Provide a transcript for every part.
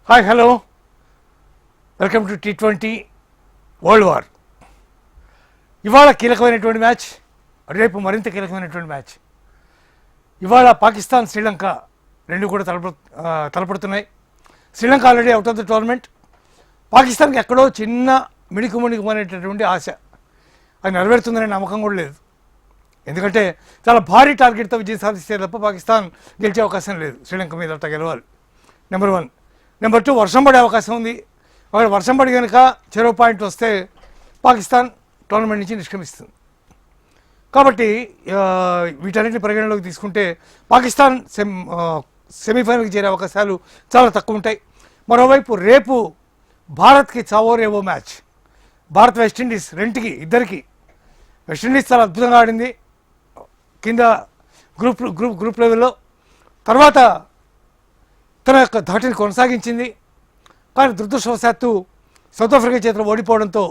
Hi hello welcome to T20 world war. ఇవాళ కీలకమైనటువంటి match, రేపు మరింత కీలకమైనటువంటి మ్యాచ్. ఇవాళ పాకిస్తాన్ శ్రీలంక రెండు కూడా తలపడుతున్నాయి. Sri Lanka already out of the tournament. పాకిస్తాన్కి ఎక్కడో చిన్న మిణుకుమనేటటువంటి ఆశ, అది నెరవేరుతుందనే నమ్మకం కూడా లేదు. ఎందుకంటే చాలా భారీ టార్గెట్తో విజయం సాధిస్తే తప్ప పాకిస్తాన్ గెలిచే అవకాశం లేదు. శ్రీలంక మీద అట్లా గెలవాలి, నెంబర్ 1. నెంబర్ 2, వర్షం పడే అవకాశం ఉంది. అక్కడ వర్షం పడి కనుక 0 పాయింట్ వస్తే పాకిస్తాన్ టోర్నమెంట్ నుంచి నిష్క్రమిస్తుంది. కాబట్టి వీటన్నిటిని పరిగణలోకి తీసుకుంటే పాకిస్తాన్ సెమీఫైనల్కి చేరే అవకాశాలు చాలా తక్కువ ఉంటాయి. మరోవైపు రేపు భారత్కి చావో రేవో మ్యాచ్. భారత్ వెస్టిండీస్ ఇద్దరికి. వెస్టిండీస్ చాలా అద్భుతంగా ఆడింది కింద గ్రూప్ లెవెల్లో. తర్వాత తన యొక్క ధాటిని కొనసాగించింది. కానీ దురదృష్టవశాత్తు సౌత్ ఆఫ్రికా చేతిలో ఓడిపోవడంతో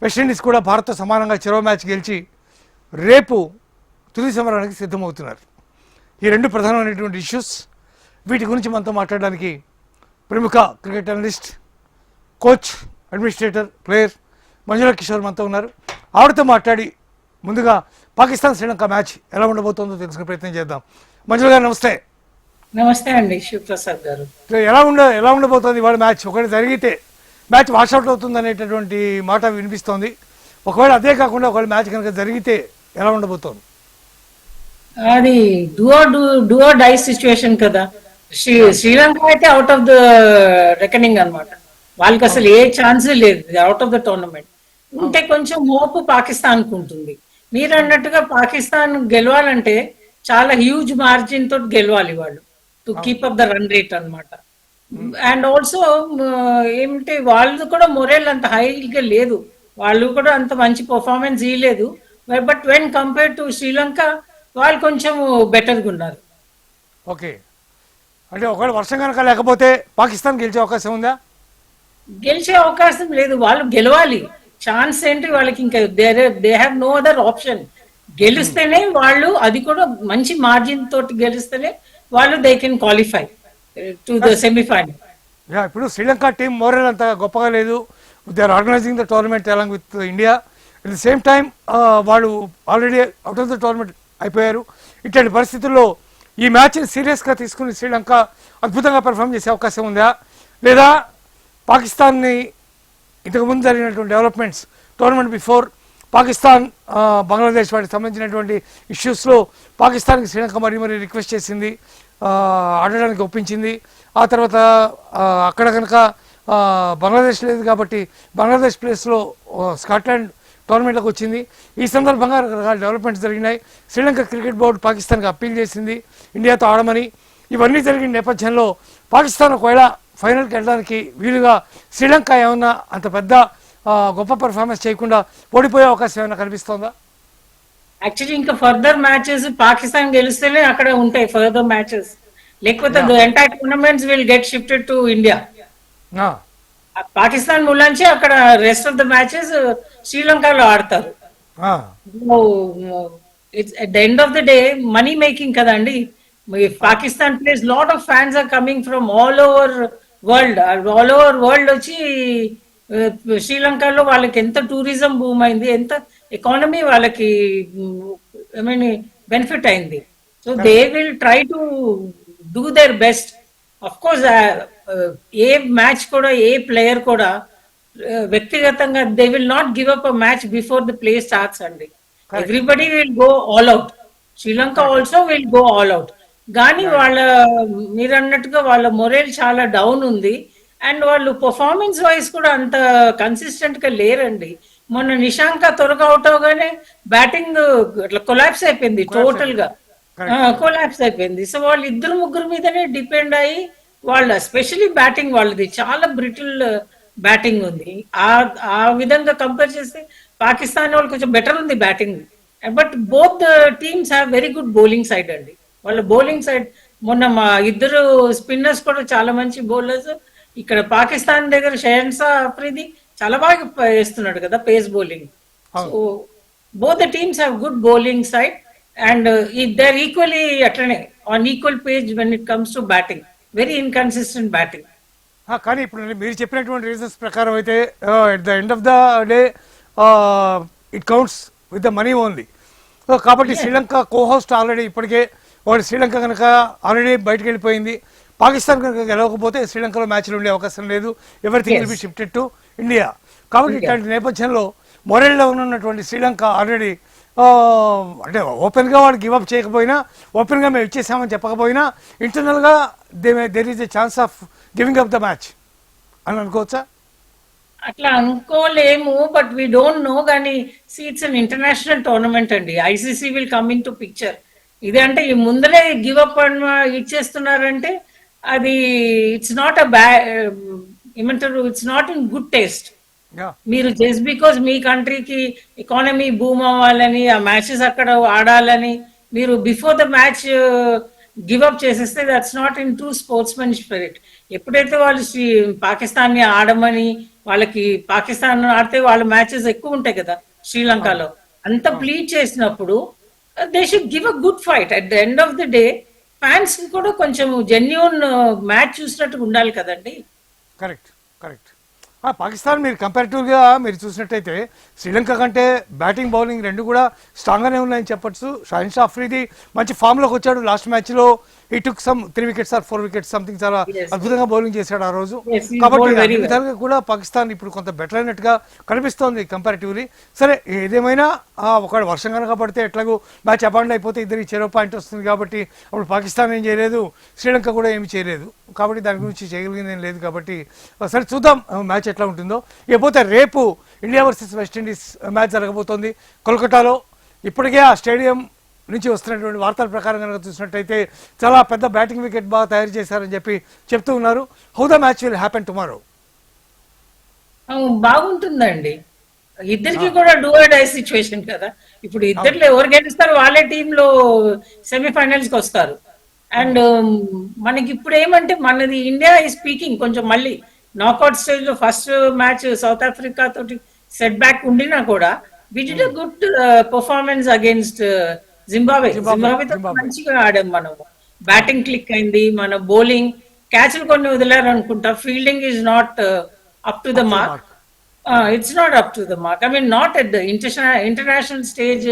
వెస్టిండీస్ కూడా భారత్తో సమానంగా 0 మ్యాచ్ గెలిచి రేపు తుది సమరానికి సిద్ధమవుతున్నారు. ఈ రెండు ప్రధానమైనటువంటి ఇష్యూస్. వీటి గురించి మనతో మాట్లాడడానికి ప్రముఖ cricket analyst, coach, administrator, player Manjula Kishore మనతో ఉన్నారు. ఆవిడతో మాట్లాడి ముందుగా పాకిస్తాన్ శ్రీలంక మ్యాచ్ ఎలా ఉండబోతుందో తెలుసుకునే ప్రయత్నం చేద్దాం. మంజుల గారు నమస్తే. నమస్తే అండి శివప్రసాద్ గారు. ఎలా ఉండబోతోంది ఇవాళ మ్యాచ్? ఒకటి జరిగితే మ్యాచ్ వాషౌట్ అవుతుంది అనేటటువంటి మాట వినిపిస్తోంది. ఒకవేళ అదే కాకుండా ఒకవేళ మ్యాచ్ కనుక జరిగితే ఎలా ఉండబోతోంది? అది డూ ఆర్ డై సిచ్యువేషన్ కదా. శ్రీలంక అయితే అవుట్ ఆఫ్ ద రెకనింగ్ అన్నమాట. వాళ్ళకి అసలు ఏ ఛాన్స్ లేదు, అవుట్ ఆఫ్ ద టోర్నమెంట్. ఉంటే కొంచెం హోప్ పాకిస్తాన్ కు ఉంటుంది. మీరు అన్నట్టుగా పాకిస్తాన్ గెలవాలంటే చాలా హ్యూజ్ మార్జిన్ తోటి గెలవాలి వాళ్ళు, to keep up the run rate అన్నమాట. అండ్ ఆల్సో ఏమిటి, వాళ్ళు కూడా మొరేల్ అంత హైగా లేదు, వాళ్ళు కూడా అంత మంచి పర్ఫార్మెన్స్ ఇవ్వలేదు. But when compare to Sri Lanka వాళ్ళు కొంచెం బెటర్గా ఉన్నారు. ఓకే, అంటే ఒకవేళ వర్షం కనుక లేకపోతే పాకిస్తాన్ గెలిచే అవకాశం ఉందా? గెలిచే అవకాశం లేదు, వాళ్ళు గెలవాలి. ఛాన్స్ ఏంటి వాళ్ళకి, ఇంకా they have no other option. గెలిస్తేనే వాళ్ళు, అది కూడా మంచి మార్జిన్ తోటి గెలిస్తేనే వాళ్ళు they can qualify to the semifinal. ఇప్పుడు శ్రీలంక టీం మోరల్ అంత గొప్పగా లేదు. They are organising the tournament along with India. At the same time వాళ్ళు already out of the tournament అయిపోయారు. ఇట్లాంటి పరిస్థితుల్లో ఈ మ్యాచ్ని సీరియస్గా తీసుకుని శ్రీలంక అద్భుతంగా పెర్ఫామ్ చేసే అవకాశం ఉందా, లేదా పాకిస్తాన్ని ఇంతకుముందు జరిగినటువంటి developments tournament before Pakistan Bangladesh వాటికి సంబంధించినటువంటి ఇష్యూస్లో పాకిస్తాన్కి శ్రీలంక మరీ రిక్వెస్ట్ చేసింది, ఆడడానికి ఒప్పించింది. ఆ తర్వాత అక్కడ కనుక బంగ్లాదేశ్ లేదు కాబట్టి బంగ్లాదేశ్ ప్లేస్లో స్కాట్లాండ్ టోర్నమెంట్లోకి వచ్చింది. ఈ సందర్భంగా రకరకాల డెవలప్మెంట్స్ జరిగినాయి. శ్రీలంక క్రికెట్ బోర్డు పాకిస్తాన్కి అప్పీల్ చేసింది ఇండియాతో ఆడమని. ఇవన్నీ జరిగిన నేపథ్యంలో పాకిస్తాన్ ఒకవేళ ఫైనల్కి వెళ్ళడానికి వీలుగా శ్రీలంక ఏమన్నా అంత పెద్ద గొప్ప పర్ఫార్మెన్స్ చేయకుండా ఓడిపోయే అవకాశం ఏమైనా కనిపిస్తోందా? యాక్చువల్లీ ఇంకా ఫర్దర్ మ్యాచెస్ పాకిస్తాన్ గెలిస్తేనే అక్కడ ఉంటాయి ఫర్దర్ మ్యాచెస్, లేకపోతే the entire tournaments will get shifted to India. Pakistan ములాంచి అక్కడ రెస్ట్ ఆఫ్ ద మ్యాచెస్ శ్రీలంకలో ఆడతారు. At the end of the day money making కదండి. Pakistan plays lot of fans are coming from all over world వచ్చి శ్రీలంకలో వాళ్ళకి ఎంత టూరిజం బూమ్ అయింది, ఎంత ఎకానమీ వాళ్ళకి ఐ మీన్ బెనిఫిట్ అయింది. So they will try to do their best. Of course ఏ మ్యాచ్ కూడా, ఏ ప్లేయర్ కూడా వ్యక్తిగతంగా they will not give up a match before the play starts అండి. Everybody will go all out. Sri Lanka also will go all out. కానీ మీరు అన్నట్టుగా వాళ్ళ మొరేల్ చాలా డౌన్ ఉంది. అండ్ వాళ్ళు పర్ఫార్మెన్స్ వైజ్ కూడా అంత కన్సిస్టెంట్ గా లేరండి. మొన్న నిశాంక త్వరగా అవుట్ అవగానే బ్యాటింగ్ అట్లా కొలాప్స్ అయిపోయింది, టోటల్ గా కొలాప్స్ అయిపోయింది. సో వాళ్ళు ఇద్దరు ముగ్గురు మీదనే డిపెండ్ అయ్యి వాళ్ళు, ఎస్పెషలీ బ్యాటింగ్ వాళ్ళది చాలా బ్రిటిల్ బ్యాటింగ్ ఉంది. ఆ విధంగా కంపేర్ చేస్తే పాకిస్తాన్ వాళ్ళు కొంచెం బెటర్ ఉంది batting. But both teams have very good bowling side అండి. వాళ్ళ బౌలింగ్ సైడ్ మొన్న మా ఇద్దరు స్పిన్నర్స్ కూడా చాలా మంచి బౌలర్స్. ఇక్కడ పాకిస్తాన్ దగ్గర షహన్షా అఫ్రిది చాలా బాగా వేస్తున్నాడు కదా pace bowling. So both the teams have good bowling side and they are equally అట్లనే on equal page when it comes to batting. Very inconsistent batting. కానీ ఇప్పుడు మీరు చెప్పినటువంటి రీజన్స్ ప్రకారం అయితే at the end of the day it counts with the money only. So కాబట్టి Sri Lanka co-host already ఇప్పటికే వాడు శ్రీలంక కనుక ఆల్రెడీ బయటకు వెళ్ళిపోయింది. పాకిస్తాన్ కనుక గెలవకపోతే శ్రీలంకలో మ్యాచ్లు ఉండే అవకాశం లేదు. Everything will be shifted to India. కాబట్టి ఇట్లాంటి నేపథ్యంలో మొరెల్లో ఉన్నటువంటి శ్రీలంక ఆల్రెడీ అంటే ఓపెన్గా వాడు గివప్ చేయకపోయినా, ఓపెన్గా మేము ఇచ్చేసామని చెప్పకపోయినా, ఇంటర్నల్గా there is a chance of giving up the match అని అనుకోవచ్చా? అట్లా అనుకోలేము, బట్ వీ డోంట్ నో. కానీ ఇట్స్ అన్ ఇంటర్నేషనల్ టోర్నమెంట్ అండి. ICC will come into picture. ఇది అంటే ఈ ముందరే గివప్ ఇచ్చేస్తున్నారంటే అది ఇట్స్ నాట్ అ ఏమంటారు, it's not in good taste. మీరు జస్ట్ బికాజ్ మీ కంట్రీకి ఎకానమీ బూమ్ అవ్వాలని, ఆ మ్యాచెస్ అక్కడ ఆడాలని మీరు బిఫోర్ ద మ్యాచ్ గివప్ చేసేస్తే that's not in true sportsmen spirit. ఎప్పుడైతే వాళ్ళు పాకిస్తాన్ ని ఆడమని, వాళ్ళకి పాకిస్తాన్ ఆడితే వాళ్ళ మ్యాచెస్ ఎక్కువ ఉంటాయి కదా శ్రీలంకలో, అంత ప్లీడ్ చేసినప్పుడు they should give a good fight. At the end of the day fans కూడా కొంచెం జెన్యూన్ మ్యాచ్ చూసినట్టు ఉండాలి కదండి. Correct, correct. పాకిస్తాన్ మీరు కంపారిటివ్గా మీరు చూసినట్టయితే శ్రీలంక కంటే బ్యాటింగ్ బౌలింగ్ రెండు కూడా స్ట్రాంగ్గానే ఉన్నాయని చెప్పచ్చు. షాహిన్ షా అఫ్రీది మంచి ఫామ్లోకి వచ్చాడు. లాస్ట్ మ్యాచ్లో ఈ took some 3 wickets or 4 wickets something, చాలా అద్భుతంగా బౌలింగ్ చేశాడు ఆ రోజు. కాబట్టి అన్ని విధాలుగా కూడా పాకిస్తాన్ ఇప్పుడు కొంత బెటర్ అయినట్టుగా కనిపిస్తోంది కంపారిటివ్లీ. సరే ఏదేమైనా ఒకవేళ వర్షం కనుక పడితే ఎట్లాగో మ్యాచ్ అబాండ్ అయిపోతే ఇద్దరికి చెరో పాయింట్ వస్తుంది. కాబట్టి అప్పుడు పాకిస్తాన్ ఏం చేయలేదు, శ్రీలంక కూడా ఏమి చేయలేదు. కాబట్టి దాని గురించి చేయగలిగింది ఏం లేదు. కాబట్టి సరే చూద్దాం మ్యాచ్ ఎట్లా ఉంటుందో. ఇకపోతే రేపు ఇండియా వర్సెస్ వెస్టిండీస్ మ్యాచ్ జరగబోతోంది కోల్కతాలో. ఇప్పటికే ఆ స్టేడియం నుంచి వస్తున్నటువంటి వార్తల ప్రకారం కనుక చూసినట్టయితే చాలా పెద్ద బ్యాటింగ్ వికెట్ బాగా తయారు చేశారని చెప్పి చెప్తూ ఉన్నారు. How the match will happen tomorrow? బాగుంటుందండి. ఇద్దరికి కూడా డూ ఆర్ డై సిచ్యువేషన్ కదా. ఇప్పుడు ఇద్దరు ఎవరు గెలుస్తారు వాళ్ళే టీంలో సెమీఫైనల్స్ కి వస్తారు. అండ్ మనకి ఇప్పుడు ఏమంటే మనది ఇండియా ఈ స్పీకింగ్ కొంచెం మళ్ళీ నాకౌట్ స్టేజ్ లో ఫస్ట్ మ్యాచ్ సౌత్ ఆఫ్రికా తోటి సెట్ బ్యాక్ ఉండినా కూడా we did a good performance against Zimbabwe. జింబాబ్వేతో మంచిగా ఆడాం మనం. బ్యాటింగ్ క్లిక్ అయింది, మన బౌలింగ్ క్యాచ్లు కొన్ని వదిలారు అనుకుంటా. Fielding is not up to the mark. It's not up to the mark. I mean not at the international stage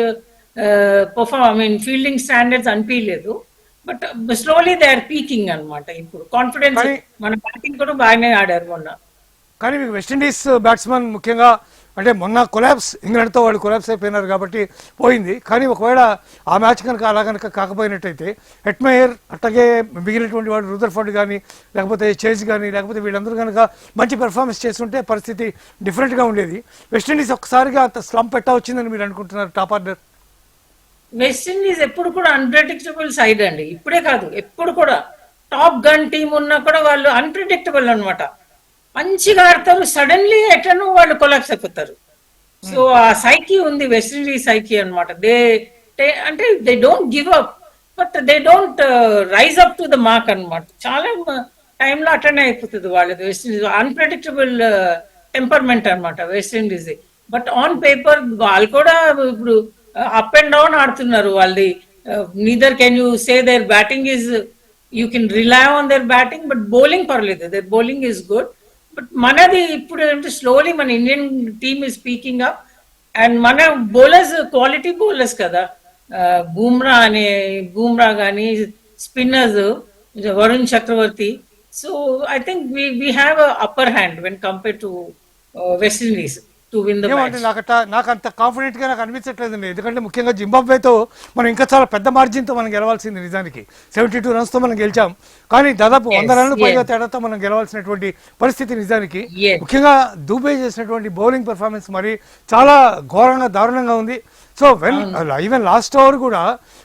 fielding standards అనిపించలేదు. But slowly they are peaking అనమాట. ఇప్పుడు కాన్ఫిడెన్స్, మన batting కూడా బాగానే ఆడారు మొన్న. కానీ మీకు వెస్టిండీస్ బ్యాట్స్మెన్ ముఖ్యంగా అంటే మొన్న కొలాబ్స్, ఇంగ్లాండ్తో వాళ్ళు కొలాబ్స్ అయిపోయినారు కాబట్టి పోయింది. కానీ ఒకవేళ ఆ మ్యాచ్ కనుక అలా కనుక కాకపోయినట్టయితే హెట్మేయర్ అట్లాగే మిగిలినటువంటి వాడు రూదర్ఫోర్డ్ కానీ లేకపోతే చేజ్ కానీ లేకపోతే వీళ్ళందరూ కనుక మంచి పెర్ఫార్మెన్స్ చేస్తుంటే పరిస్థితి డిఫరెంట్గా ఉండేది. వెస్టిండీస్ ఒక్కసారిగా అంత స్లంప్ ఎట్టా వచ్చిందని మీరు అనుకుంటున్నారు టాప్ ఆర్డర్? వెస్టిండీస్ ఎప్పుడు కూడా అన్ప్రెడిక్టబుల్ సైడ్ అండి. ఇప్పుడే కాదు, ఎప్పుడు కూడా టాప్ గన్ టీం ఉన్నా కూడా వాళ్ళు అన్ప్రెడిక్టబుల్ అనమాట. మంచిగా ఆడతారు, సడన్లీ ఎట్లనో వాళ్ళు కొలాప్స్ అయిపోతారు. సో ఆ సైకి ఉంది, వెస్టిండీస్ సైకి అనమాట. అంటే they don't give up, but they don't rise up to the mark అనమాట. చాలా టైంలో అట్లనే అయిపోతుంది వాళ్ళది. వెస్టిండీస్ అన్ప్రెడిక్టబుల్ టెంపర్మెంట్ అనమాట వెస్టిండీస్. బట్ ఆన్ పేపర్ వాళ్ళు కూడా ఇప్పుడు అప్ అండ్ డౌన్ ఆడుతున్నారు వాళ్ళది. Neither can you say their batting is, you can rely on their batting, but bowling పర్లేదు, their bowling is good. But మనది ఇప్పుడు ఏంటంటే స్లోలీ మన Indian team is speaking up. And మన బౌలర్స్ క్వాలిటీ బౌలర్స్ కదా, బూమ్రా కానీ spinners Varun Chakravarthy. So I think we have upper hand when compare to West Indies. నాకు అంత కాన్ఫిడెంట్ గా నాకు అనిపించట్లేదండి. ఎందుకంటే ముఖ్యంగా జింబాబ్వేతో మనం ఇంకా చాలా పెద్ద మార్జిన్తో మనం గెలవాల్సింది. నిజానికి 72 రన్స్తో మనం గెలిచాం, కానీ దాదాపు 100 రన్లు పైగా తేడాతో మనం గెలవాల్సినటువంటి పరిస్థితి నిజానికి. ముఖ్యంగా దూబే చేసినటువంటి బౌలింగ్ పెర్ఫార్మెన్స్ మరి చాలా ఘోరంగా దారుణంగా ఉంది. సో ఈవెన్ లాస్ట్ ఓవర్ కూడా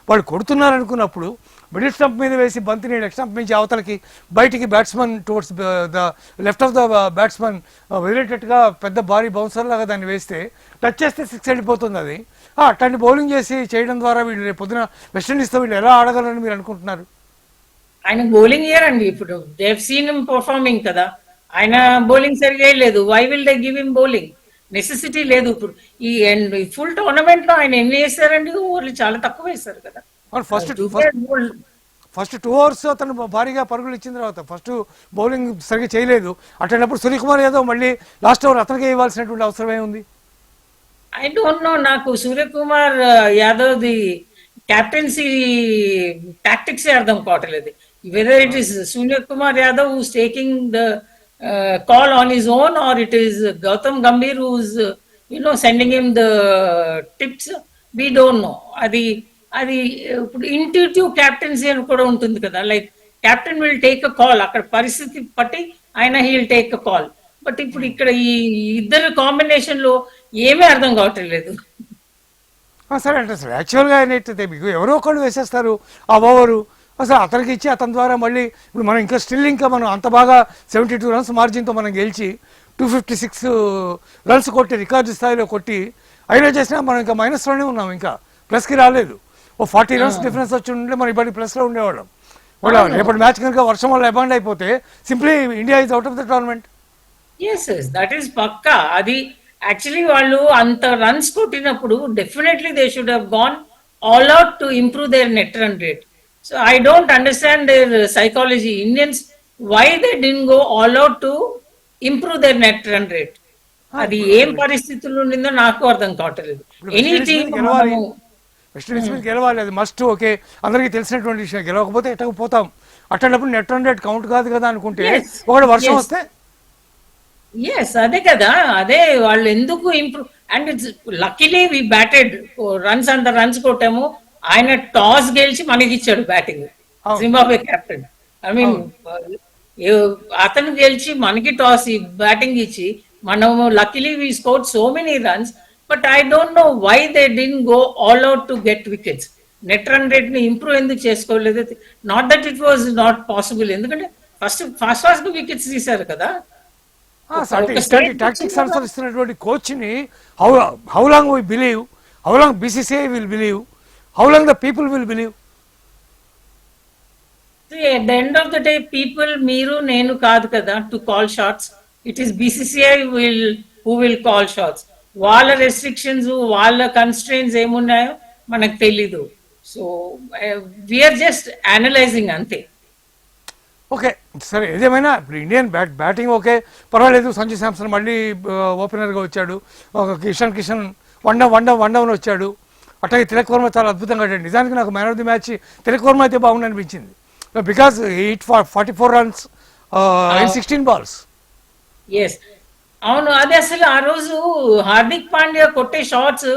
వాళ్ళు కొడుతున్నారు అనుకున్నప్పుడు మిడిల్ స్టంప్ మీద వేసి బంతిని లెఫ్ట్ స్టంప్ నుంచి అవతలకి బయటికి batsmen towards the left of the batsmen వదిలేటట్టుగా పెద్ద భారీ బౌన్సర్ లాగా దాన్ని వేస్తే టచ్ చేస్తే 6 వెళ్ళిపోతుంది. అది అట్లాంటి బౌలింగ్ చేసి చేయడం ద్వారా వీళ్ళు రేపు పొద్దున వెస్టిండీస్తో వీళ్ళు ఎలా ఆడగలరని మీరు అనుకుంటున్నారు? ఆయన బౌలింగ్ ఇయ్యారండి. ఇప్పుడు దేవ్ సీన్ హిమ్ పర్ఫార్మింగ్ కదా, ఆయన బౌలింగ్ సరిగా లేదు. Why will they give him bowling? Necessity లేదు. ఇప్పుడు ఈ ఫుల్ టోర్నమెంట్ లో ఆయన ఎన్ని వేసారండి? ఓవర్లు చాలా తక్కువ వేశారు కదా. ఫస్ట్ 2 ఓవర్స్ అతను భారీగా పరుగులు ఇచ్చిన తర్వాత ఫస్ట్ బౌలింగ్ సరిగ్గా చేయలేదు. అట్లాంటప్పుడు సూర్యకుమార్ యాదవ్ మళ్ళీ లాస్ట్ ఓవర్ అతనికే ఇవ్వాల్సినటువంటి అవసరం ఏముంది? ఐ డోంట్ నో, నాకు Suryakumar Yadav the captaincy tactics అర్థం కావట్లేదు. Whether it is Suryakumar Yadav who's taking the call on his own or it is Gautam Gambhir who's sending him the tips, we don't know. అది అది ఇప్పుడు ఇంట్యూటివ్ క్యాప్టెన్సీ అని కూడా ఉంటుంది కదా, like captain will take a call, అక్కడ పరిస్థితి బట్టి ఆయన he will take a call. But ఇప్పుడు ఇక్కడ ఈ ఇద్దరు కాంబినేషన్ లో ఏమీ అర్థం కావట్లేదు. సరే అంటే సార్ యాక్చువల్గా ఏంటంటే మీకు ఎవరో ఒకళ్ళు వేసేస్తారు ఆ ఓవరు, అసలు అతనికి ఇచ్చి అతని ద్వారా మళ్ళీ ఇప్పుడు మనం ఇంకా మనం అంత బాగా 72 రన్స్ మార్జిన్తో మనం గెలిచి 256 రన్స్ కొట్టి రికార్డు స్థాయిలో కొట్టి అయినా చేసినా మనం ఇంకా మైనస్లోనే ఉన్నాం, ఇంకా ప్లస్కి రాలేదు. ఓ 40 రన్స్ డిఫరెన్స్ వచ్చి ఉంటే మనం ఇప్పటికి ప్లస్లో ఉండేవాళ్ళం. వాళ్ళు రేపటి మ్యాచ్ కనుక వర్షం వల్ల అబాండ్ అయిపోతే simply India is out of the tournament. Yes yes, that is పక్కా. అది యాక్చువల్లీ వాళ్ళు అంత రన్స్ కొట్టినప్పుడు definitely they should have gone all out to improve their net run rate. So I don't understand their psychology, Indians why they didn't go all out to improve their net run rate. అది ఏం పరిస్థితుల్లో ఉండిందో నాకు అర్థం కావట్లేదు. Any team West Indies మీద గెలవాలి, అది must. Okay, అందరికీ తెలిసినటువంటి విషయం. గెలవకపోతే ఎట్టకపోతాం, అట్లాంటప్పుడు నెట్ రన్ రేట్ కౌంట్ కాదు కదా అనుకుంటే ఒకటి వర్షం వస్తే. ఎస్, అదే కదా, అదే వాళ్ళు ఎందుకు improve. And it's luckily we batted runs, అంత రన్స్ కొట్టాము. ఆయన టాస్ గెలిచి మనకి ఇచ్చాడు batting, Zimbabwe captain. I mean అతను గెలిచి మనకి టాస్ బ్యాటింగ్ ఇచ్చి మనము luckily we scored so many runs. But I don't know why they didn't go all out to get wickets. Net run rate ని ఇంప్రూవ్ ఎందుకు చేసుకోలేదు? Not that it was not possible, ఎందుకంటే first wickets తీశారు కదా. Tactics అనుసరిస్తున్నటువంటి కోచ్ని how long we believe, how long BCCI will believe, how long the people will believe? At the end of the day people, మీరు నేను కాదు కదా to call shots. It is BCCI who will call shots. వాళ్ళ restrictions, వాళ్ళ constraints ఏమున్నాయో మనకు తెలీదు. So we are just analysing అంతే. ఓకే సరే, ఏదేమైనా ఇప్పుడు ఇండియన్ బ్యాటింగ్ ఓకే పర్వాలేదు. సంజు శాంసన్ మళ్ళీ ఓపెనర్గా వచ్చాడు, కిషన్ వన్ డౌన్ వచ్చాడు. అట్లాగే తిలక్ వర్మ చాలా అద్భుతంగా ఆడాడు. నిజానికి నాకు man of the match Tilak Varma అయితే బాగుంది అనిపించింది, because 44 runs in 16 balls. Yes, అవును. అది అసలు ఆ రోజు హార్దిక్ పాండ్యా కొట్టే షాట్స్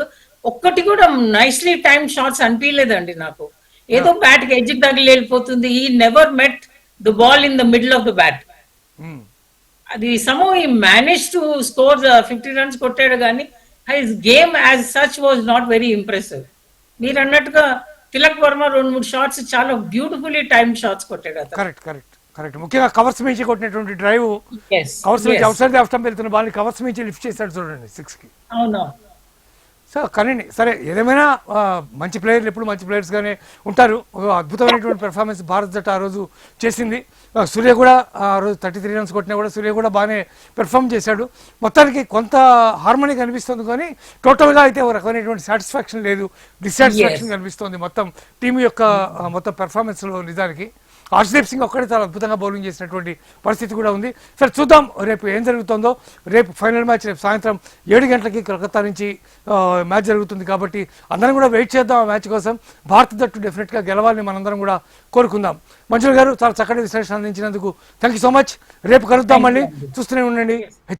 ఒక్కటి కూడా నైస్లీ టైమ్ షాట్స్ అనిపించలేదండి నాకు. ఏదో బ్యాట్ కి ఎడ్జ్ తగిలి వెళ్ళిపోతుంది. He never met the ball in the middle of the bat. అది somehow he manage to score 50 runs కొట్టాడు, కానీ his game as such was not very impressive. మీరు అన్నట్టుగా తిలక్ వర్మ 2-3 షాట్స్ చాలా బ్యూటిఫుల్లీ టైమ్ షాట్స్ కొట్టాడు అతను. కరెక్ట్. ముఖ్యంగా covers మించి కొట్టినటువంటి డ్రైవ్, కవర్స్ మించి అవుట్ సైడ్ ఆఫ్ స్టంప్ వెళ్తున్న బాల్ని కవర్స్ మించి లిఫ్ట్ చేశాడు చూడండి 6కి. అవును. సో కానీ సరే, ఏదేమైనా మంచి ప్లేయర్లు ఎప్పుడు మంచి ప్లేయర్స్గానే ఉంటారు. అద్భుతమైనటువంటి పెర్ఫార్మెన్స్ భారత్ జట్టు ఆ రోజు చేసింది. సూర్య కూడా ఆ రోజు 33 రన్స్ కొట్టినా కూడా సూర్య కూడా బాగానే పెర్ఫామ్ చేశాడు. మొత్తానికి కొంత హార్మోనీ కనిపిస్తుంది, కానీ టోటల్గా అయితే ఒక రకమైనటువంటి సాటిస్ఫాక్షన్ లేదు, డిస్సాటిస్ఫాక్షన్ కనిపిస్తుంది మొత్తం టీం యొక్క మొత్తం పెర్ఫార్మెన్స్లో. నిజానికి హర్షదీప్ సింగ్ ఒక్కడే చాలా అద్భుతంగా బౌలింగ్ చేసినటువంటి పరిస్థితి కూడా ఉంది. సరే చూద్దాం రేపు ఏం జరుగుతుందో. రేపు ఫైనల్ మ్యాచ్ రేపు సాయంత్రం 7 గంటలకి కోల్కతా నుంచి మ్యాచ్ జరుగుతుంది, కాబట్టి అందరం కూడా వెయిట్ చేద్దాం ఆ మ్యాచ్ కోసం. భారత జట్టు డెఫినెట్గా గెలవాలని మనందరం కూడా కోరుకుందాం. మంజుల గారు చాలా చక్కటి విశ్లేషణ అందించినందుకు థ్యాంక్ యూ సో మచ్. రేపు కలుద్దాం, మళ్ళీ చూస్తూనే ఉండండి.